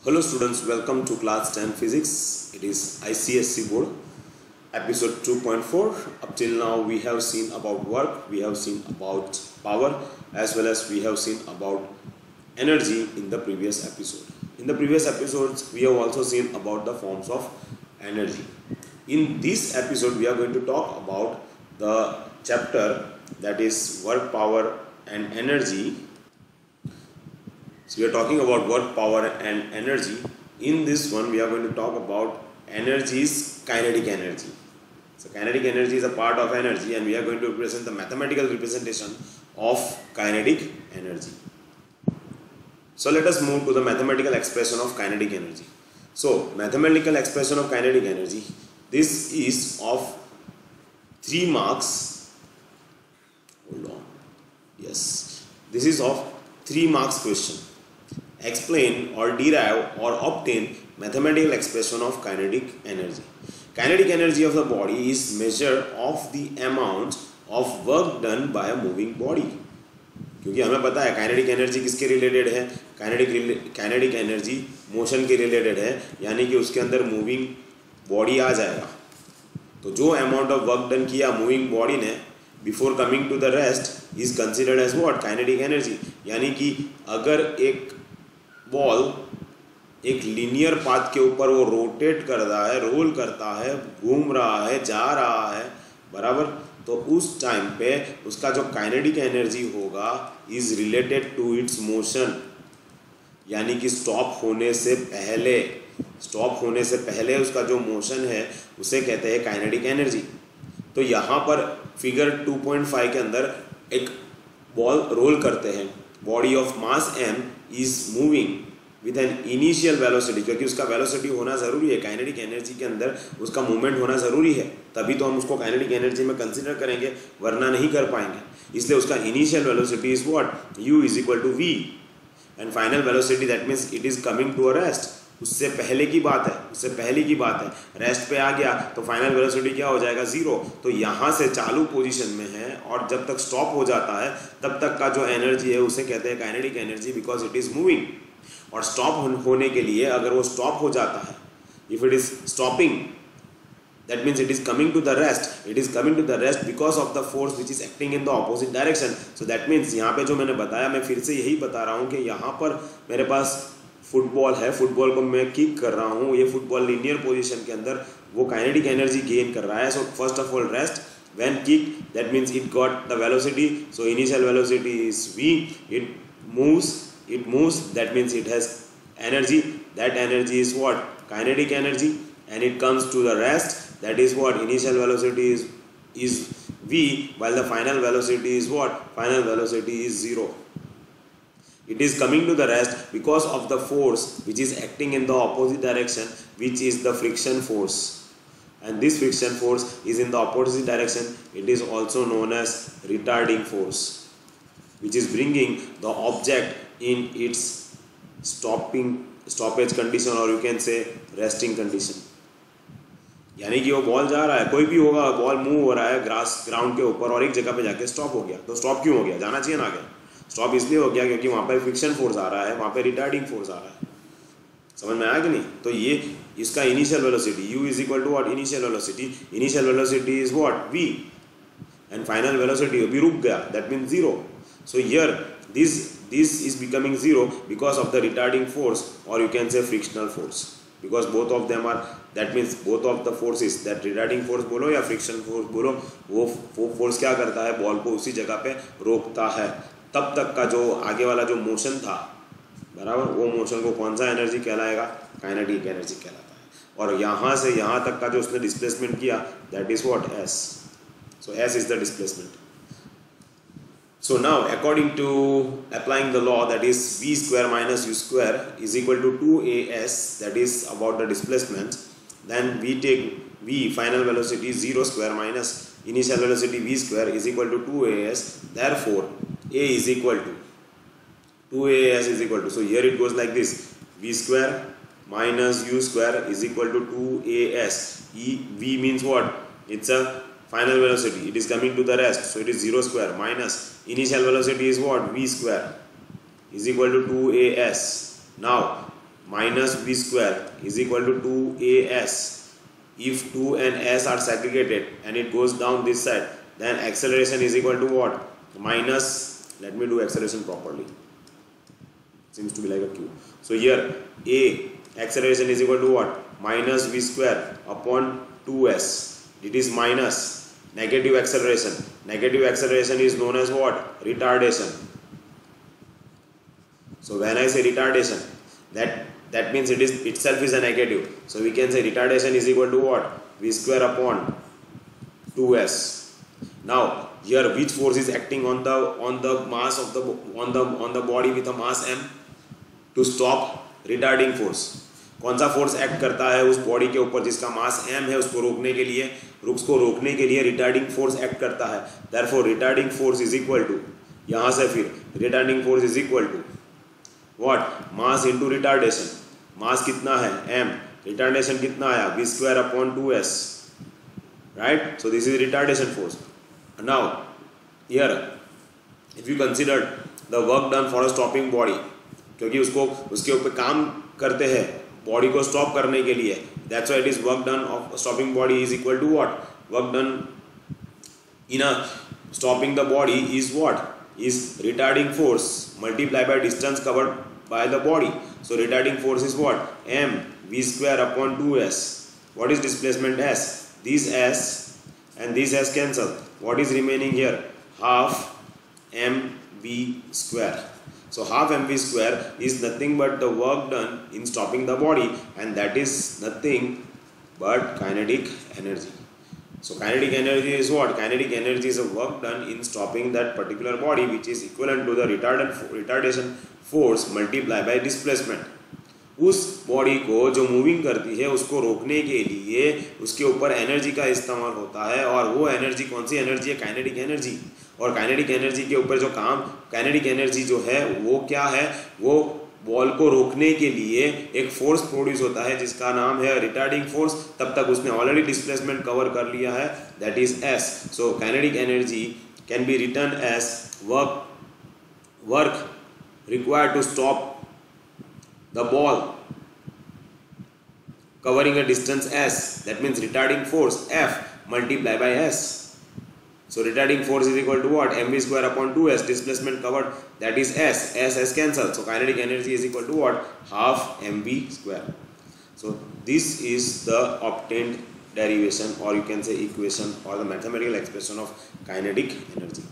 Hello students, welcome to class 10 physics. It is ICSC board episode 2.4. Up till now we have seen about work, we have seen about power, as well as we have seen about energy in the previous episode. In the previous episodes we have also seen about the forms of energy. In this episode we are going to talk about the chapter that is work, power and energy. So we are talking about work, power and energy. In this one we are going to talk about energy's kinetic energy. So kinetic energy is a part of energy and we are going to represent the mathematical representation of kinetic energy. So let us move to the mathematical expression of kinetic energy. So mathematical expression of kinetic energy, this is of 3 marks. Hold on. Yes, this is of 3 marks question. Explain or derive or obtain mathematical expression of kinetic energy. Kinetic energy of the body is measure of the amount of work done by a moving body. क्योंकि हमें पता है kinetic energy किसके related है, kinetic energy motion के related है, यानी कि उसके अंदर मूविंग बॉडी आ जाएगा. तो जो अमाउंट ऑफ वर्क डन किया मूविंग बॉडी ने before coming to the rest is considered as what, kinetic energy. यानी कि अगर एक बॉल एक लीनियर पाथ के ऊपर वो रोटेट कर रहा है, रोल करता है, घूम रहा है, जा रहा है, बराबर, तो उस टाइम पे उसका जो काइनेटिक एनर्जी होगा is related to its motion. यानी कि स्टॉप होने से पहले उसका जो मोशन है उसे कहते हैं काइनेटिक एनर्जी. तो यहाँ पर फिगर 2.5 के अंदर एक बॉल रोल करते हैं, body of mass m is moving with an initial velocity, क्योंकि उसका वेलोसिटी होना ज़रूरी है. काइनेटिक एनर्जी के अंदर उसका मूवमेंट होना ज़रूरी है, तभी तो हम उसको काइनेटिक एनर्जी में कंसिडर करेंगे, वरना नहीं कर पाएंगे. इसलिए उसका initial velocity is what, u is equal to v and final velocity that means it is coming to a rest. उससे पहले की बात है, रेस्ट पे आ गया तो फाइनल वेलोसिटी क्या हो जाएगा, 0. तो यहाँ से चालू पोजीशन में है और जब तक स्टॉप हो जाता है तब तक का जो एनर्जी है उसे कहते हैं kinetic energy, because it is moving. और स्टॉप होने के लिए अगर वो स्टॉप हो जाता है, if it is stopping that means it is coming to the rest, because of the force which is acting in the opposite direction. So that means यहाँ पे जो मैंने बताया, मैं फिर से यही बता रहा हूँ कि यहाँ पर मेरे पास फुटबॉल है, फुटबॉल को मैं किक कर रहा हूँ, ये फुटबॉल लीनियर पोजीशन के अंदर वो काइनेटिक एनर्जी गेन कर रहा है. So first of all rest, when kick that means it got the velocity, so initial velocity is v, it moves, that means it has energy, that energy is what, kinetic energy, and it comes to the rest, that is what, initial velocity is v, while the final velocity is what, final velocity is 0. It is coming to the rest because of the force which is acting in the opposite direction, which is the friction force, and this friction force is in the opposite direction. It is also known as retarding force, which is bringing the object in its stoppage condition, or you can say resting condition. यानी कि वो ball जा रहा है, कोई भी होगा, ball move हो रहा है ग्राउंड के ऊपर और एक जगह पे जाके स्टॉप हो गया. तो स्टॉप क्यों हो गया, जाना चाहिए ना आगे. स्टॉप इसलिए हो गया क्योंकि वहाँ पे फ्रिक्शन फोर्स आ रहा है, वहाँ पे रिटार्डिंग फोर्स आ रहा है. समझ में आया कि नहीं. तो ये इसका initial velocity u is equal to what, initial velocity is what, v, and final velocity अभी रुक गया, that means 0. So here this is becoming 0 because of the retarding force, or you can say frictional force, because both of them are, that means both of the forces, that retarding force बोलो या friction force बोलो, वो force क्या करता है, ball को उसी जगह पे रोकता है. तब तक का जो आगे वाला जो मोशन था, बराबर, वो मोशन को कौन सा एनर्जी कहलाएगा, काइनेटिक एनर्जी कहलाता है. और यहाँ से यहाँ तक का जो उसने डिस्प्लेसमेंट किया, that is what, s. So s is the displacement. So now according to applying the law, that is v square minus u square is equal to 2as, that is about the displacement. Then we take v, final velocity 0 square minus initial velocity v square is equal to 2as. Therefore a is equal to 2as is equal to, so here it goes like this, v square minus u square is equal to 2as. V means what, it's a final velocity, it is coming to the rest, so it is 0 square minus initial velocity is what, v square is equal to 2as. Now minus v square is equal to 2as. If 2 and s are segregated and it goes down this side, then acceleration is equal to what? Minus, let me do acceleration properly, seems to be like a q. So here a acceleration is equal to what? Minus v square upon 2s. It is minus negative acceleration. Negative acceleration is known as what? Retardation. So when I say retardation, that means it is itself is a negative. So we can say retardation is equal to what? V square upon 2s. Now here which force is acting on the mass of the on the body with a mass m? To stop retarding force. कौन सा force act करता है उस body के ऊपर जिसका मास m है? उसको रोकने के लिए रिटार्डिंग फोर्स एक्ट करता है. Therefore retarding force is equal to, यहाँ से फिर retarding force is equal to what? Mass into retardation. Mass कितना है? m. रिटार्डेशन कितना आया? v square upon 2s. Right. So this is retardation force. Now here if you consider the work done for a stopping body, क्योंकि उसके ऊपर काम करते हैं बॉडी को स्टॉप करने के लिए, that's why it is work done of stopping body is equal to what? Work done in a stopping the body is what? Is retarding force multiply by distance covered by the body. So retarding force is what? m v square upon 2s. what is displacement s? This s and this s cancel. what is remaining here? Half mv square. So half mv square is nothing but the work done in stopping the body, and that is nothing but kinetic energy. So kinetic energy is what? Kinetic energy is a work done in stopping that particular body, which is equivalent to the retardation force multiplied by displacement. उस body को जो moving करती है उसको रोकने के लिए उसके ऊपर एनर्जी का इस्तेमाल होता है, और वो एनर्जी कौन सी एनर्जी है? Kinetic energy. और काइनेटिक एनर्जी के ऊपर जो काम, काइनेटिक एनर्जी जो है वो क्या है? वो बॉल को रोकने के लिए एक फोर्स प्रोड्यूस होता है जिसका नाम है रिटार्डिंग फोर्स. तब तक उसने ऑलरेडी डिस्प्लेसमेंट कवर कर लिया है, that is S. So kinetic energy can be written as work required to stop the ball covering a distance s. That means retarding force F multiplied by s. So retarding force is equal to what? mv square upon 2s. Displacement covered, that is s. S cancelled. So kinetic energy is equal to what? Half mv square. So this is the obtained derivation, or you can say equation, or the mathematical expression of kinetic energy.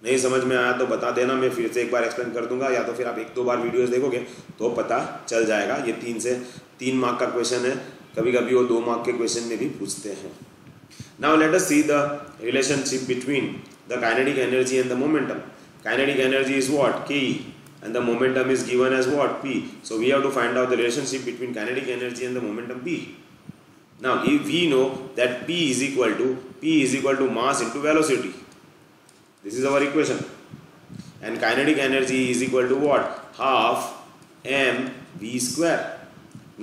नहीं समझ में आया तो बता देना, मैं फिर से एक बार एक्सप्लेन कर दूंगा, या तो फिर आप 1-2 बार वीडियोस देखोगे तो पता चल जाएगा. ये 3 मार्क का क्वेश्चन है, कभी कभी वो 2 मार्क के क्वेश्चन में भी पूछते हैं. Now let us see the relationship between the kinetic energy and the momentum. Kinetic energy is what? k, and the momentum is given as what? p. So we have to find out the relationship between kinetic energy and the momentum p. Now if we know that p is equal to mass into velocity, this is our equation, and kinetic energy is equal to what? Half mv square.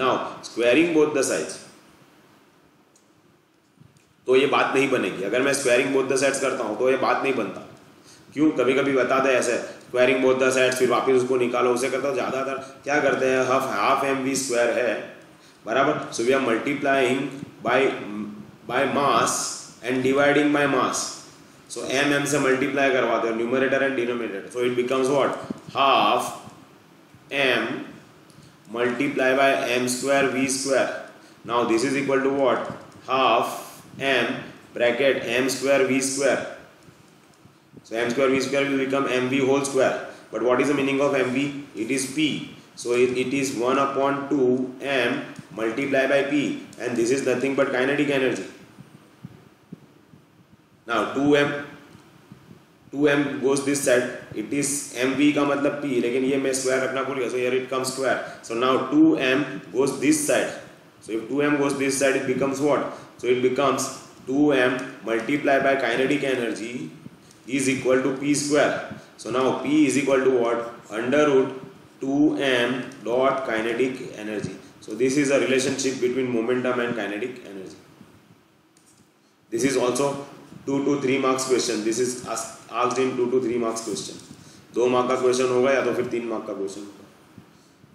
Now squaring both the sides, तो ये बात नहीं बनेगी. अगर मैं squaring both the sides करता हूँ तो ये बात नहीं बनता. क्यों? कभी कभी बताते हैं ऐसे स्क्वायरिंग बोथ द साइड्स, फिर वापस उसको निकालो, उसे करता हूँ. ज़्यादातर क्या करते हैं? हाफ mv स्क्वायर है बराबर. So we are multiplying by mass and dividing by mass. So m से मल्टीप्लाई करवाते हैं numerator and denominator. So it becomes what? Half m multiply by m square v square. Now this is equal to what? Half m bracket m square v square. So m square v square will become mv whole square. But what is the meaning of mv? It is p. So it is 1 upon 2 m multiplied by p, and this is nothing but kinetic energy. Now 2m goes this side, it is mv का मतलब p, लेकिन ये मैं square रखना भूल गया, so here it comes square. So now 2m goes this side. So if 2m goes this side, it becomes what? So it becomes 2m multiplied by kinetic energy is equal to p square. So now p is equal to what? Under root 2m dot kinetic energy. So this is a relationship between momentum and kinetic energy. This is also 2 to 3 marks question. This is asked in 2 to 3 marks question. 2 mark का question होगा या तो फिर 3 mark का question होगा.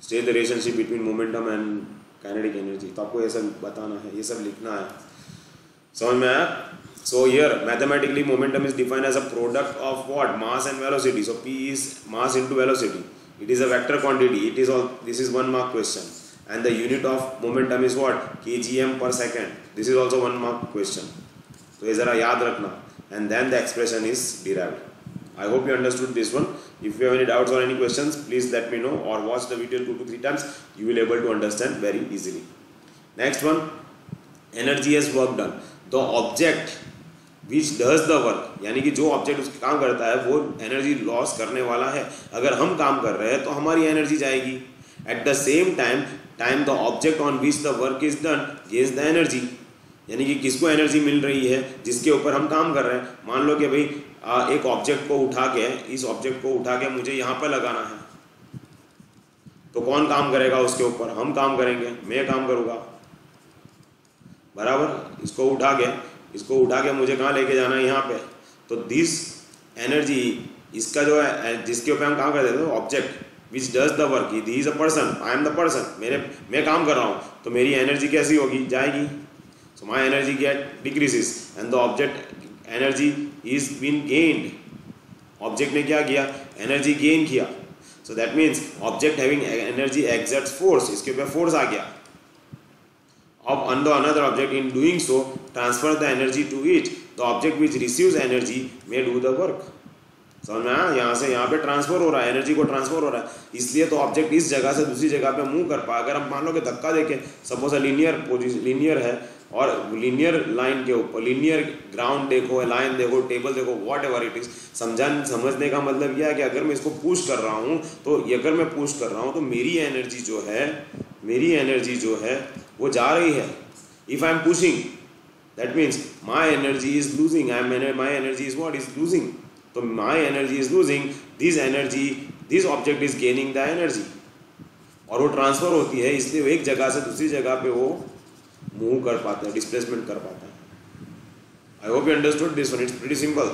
State the relationship between momentum and kinetic energy. तो आपको ये सब बताना है, ये सब लिखना है, समझ में आया? So here mathematically momentum is defined as a product of what, mass and velocity. सो P is mass into velocity. It is a vector quantity. It is all, this is 1 mark question, and the unit of momentum is what, kgm per second. This is also 1 mark question. तो ये ज़रा याद रखना, and then the expression is derived. I hope you understood this one. If you have any doubts or any questions, please let me know, or watch the video 2 to 3 times. You will able to understand very easily. Next one, energy as work done. The object which does the work, यानी कि जो object उसका काम करता है वो energy loss करने वाला है। अगर हम काम कर रहे हैं तो हमारी एनर्जी जाएगी। At the same time the object on which the work is done gains the energy, यानी कि किसको एनर्जी मिल रही है, जिसके ऊपर हम काम कर रहे हैं। मान लो कि भाई एक ऑब्जेक्ट को उठा के, इस ऑब्जेक्ट को उठा के मुझे यहाँ पर लगाना है, तो कौन काम करेगा उसके ऊपर? हम काम करेंगे, मैं काम करूँगा, बराबर। इसको उठा के मुझे कहाँ लेके जाना है? यहाँ पे। तो दिस एनर्जी, इसका जो है जिसके ऊपर हम काम करते हैं, object which does the work, he is a person, I am the person, मैं काम कर रहा हूँ, तो मेरी एनर्जी कैसी होगी? जाएगी। So my energy get decreases and the object energy is been gained. Object ने क्या किया? एनर्जी गेन किया। So that means object having energy exerts force, इसके ऊपर फोर्स आ गया। Of another object, in doing so transfer the energy to it. The object which receives energy may do the work. समझ में आया? यहाँ से यहाँ पे ट्रांसफर हो रहा है, एनर्जी को ट्रांसफर हो रहा है, इसलिए तो ऑब्जेक्ट इस जगह से दूसरी जगह पे मूव कर पाए। अगर हम मान लो कि धक्का देखें, सपोज लीनियर है और लीनियर लाइन के ऊपर, लीनियर ग्राउंड देखो, लाइन देखो, टेबल देखो, वॉट एवर इट इज, समझने का मतलब यह है कि अगर मैं इसको पुश कर रहा हूँ, तो अगर मैं पुश कर रहा हूँ तो मेरी एनर्जी जो है वो जा रही है। If I am pushing, that means my energy is losing, my energy is what, is losing. तो my energy is losing, this object is gaining the energy, और वो ट्रांसफर होती है, इसलिए वो एक जगह से दूसरी जगह पे वो मूव कर पाता है, डिस्प्लेसमेंट कर पाता है। आई hope you understood this one, it's pretty simple.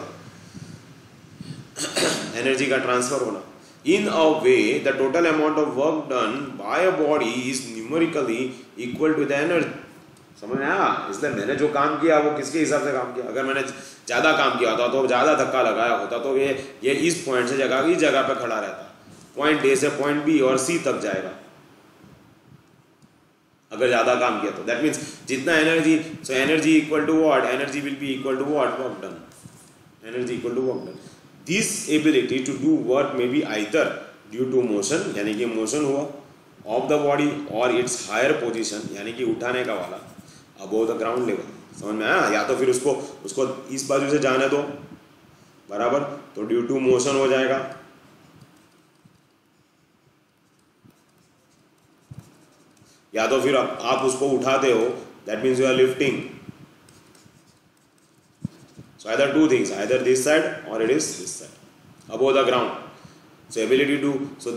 Energy का ट्रांसफर होना। In a way, the total amount of work done by a body is numerically equal to the energy. समझ में आया? इसलिए मैंने जो काम किया वो किसके हिसाब से काम किया? अगर मैंने ज़्यादा काम किया होता तो ज़्यादा धक्का लगाया होता तो ये इस पॉइंट से इस जगह पे खड़ा रहता, पॉइंट ए से पॉइंट बी और सी तक जाएगा अगर ज़्यादा काम किया तो। दैट मीन्स जितना energy, so energy equal to what, energy will be equal to what, work done, energy equal to work done. This ability to do work may be either due to motion, यानी कि motion हुआ of the body, or its higher position, यानी कि उठाने का वाला, above the ground level। समझ में आया? या तो फिर उसको इस बाजू से जाने दो, बराबर, तो ड्यू टू मोशन हो जाएगा, या तो फिर आप उसको उठाते हो, that means you are lifting. So either two things, either this side or it is this side, above the ground. So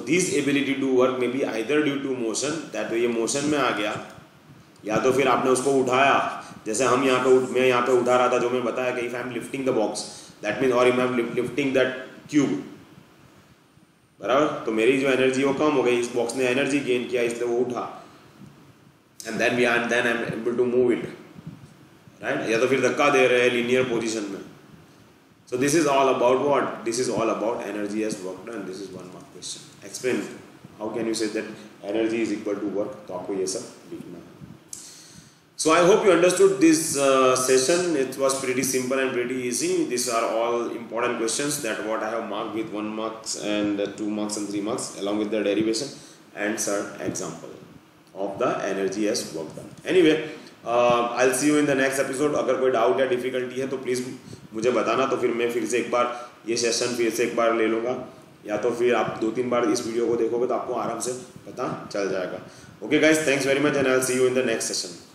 this ability to work may be either due to motion, that ये motion में आ गया, या तो फिर आपने उसको उठाया, जैसे मैं यहाँ पे उठा रहा था, जो मैं बताया कि if I am lifting the box, that means, or if I am lifting that cube, बराबर, तो मेरी जो एनर्जी वो कम हो गई, इस बॉक्स ने एनर्जी गेन किया, इसलिए वो उठा, and then I am able to move it, right? या तो फिर धक्का दे रहे हैं लीनियर पोजीशन में। So this is all about what, this is all about energy as work done. This is 1 mark question. Explain how can you say that energy is equal to work, तो आपको ये सब लिखना है। So I hope you understood this session. It was pretty simple and pretty easy. This are all important questions that what I have marked with 1 marks and 2 marks and 3 marks along with the derivation and some example of the energy as work done. Anyway, I'll see you in the next episode. अगर कोई doubt या difficulty है तो please मुझे बताना, तो फिर मैं फिर से एक बार ये सेशन फिर से एक बार ले लूँगा, या तो फिर आप 2-3 बार इस वीडियो को देखोगे तो आपको आराम से पता चल जाएगा। Okay guys, thanks very much and I will see you in the next session.